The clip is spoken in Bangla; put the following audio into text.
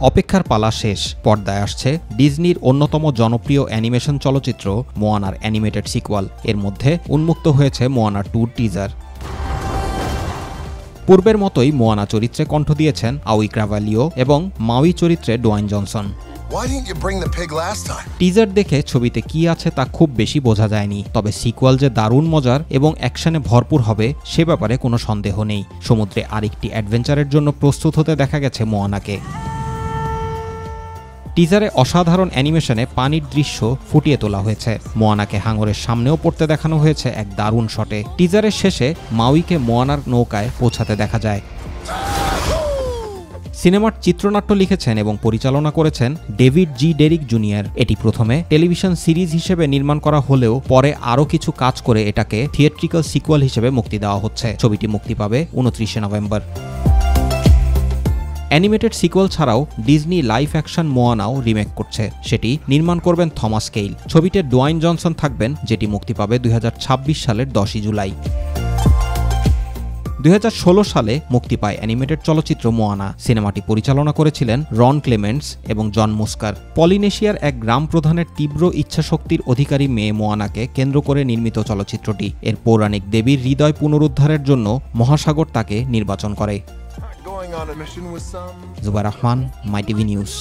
অপেক্ষার পালা শেষ, পর্দায় আসছে ডিজনির অন্যতম জনপ্রিয় অ্যানিমেশন চলচ্চিত্র মোয়ানার অ্যানিমেটেড সিকুয়াল। এর মধ্যে উন্মুক্ত হয়েছে মোয়ানা 2 টিজার। পূর্বের মতোই মোয়ানা চরিত্রে কণ্ঠ দিয়েছেন আউই ক্রাভালিও এবং মাউই চরিত্রে ডোয়াইন জনসন। টিজার দেখে ছবিতে কি আছে তা খুব বেশি বোঝা যায়নি, তবে সিকুয়াল যে দারুণ মজার এবং অ্যাকশনে ভরপুর হবে সে ব্যাপারে কোনো সন্দেহ নেই। সমুদ্রে আরেকটি অ্যাডভেঞ্চারের জন্য প্রস্তুত হতে দেখা গেছে মোয়ানাকে। টিজারে অসাধারণ অ্যানিমেশনে পানির দৃশ্য ফুটিয়ে তোলা হয়েছে। মোয়ানাকে হাঙরের সামনেও পড়তে দেখানো হয়েছে এক দারুণ শটে। টিজারের শেষে মাউইকে মোয়ানার নৌকায় পৌঁছাতে দেখা যায়। সিনেমার চিত্রনাট্য লিখেছেন এবং পরিচালনা করেছেন ডেভিড জি ডেরিক জুনিয়র। এটি প্রথমে টেলিভিশন সিরিজ হিসেবে নির্মাণ করা হলেও পরে আরও কিছু কাজ করে এটাকে থিয়েট্রিক্যাল সিকুয়াল হিসেবে মুক্তি দেওয়া হচ্ছে। ছবিটি মুক্তি পাবে 29 নভেম্বর। অ্যানিমেটেড সিকুয়াল ছাড়াও ডিজনি লাইভ অ্যাকশন মোয়ানাও রিমেক করছে, সেটি নির্মাণ করবেন থমাস কেইল। ছবিতে ডোয়াইন জনসন থাকবেন, যেটি মুক্তি পাবে 2026 সালের 10 জুলাই। 2016 সালে মুক্তি পায় অ্যানিমেটেড চলচ্চিত্র মোয়ানা। সিনেমাটি পরিচালনা করেছিলেন রন ক্লেমেন্টস এবং জন মুস্কার। পলিনেশিয়ার এক গ্রাম প্রধানের তীব্র ইচ্ছাশক্তির অধিকারী মেয়ে মোয়ানাকে কেন্দ্র করে নির্মিত চলচ্চিত্রটি এর পৌরাণিক দেবীর হৃদয় পুনরুদ্ধারের জন্য মহাসাগর তাকে নির্বাচন করে। জুবাইর রহমান, মাই টিভি নিউজ।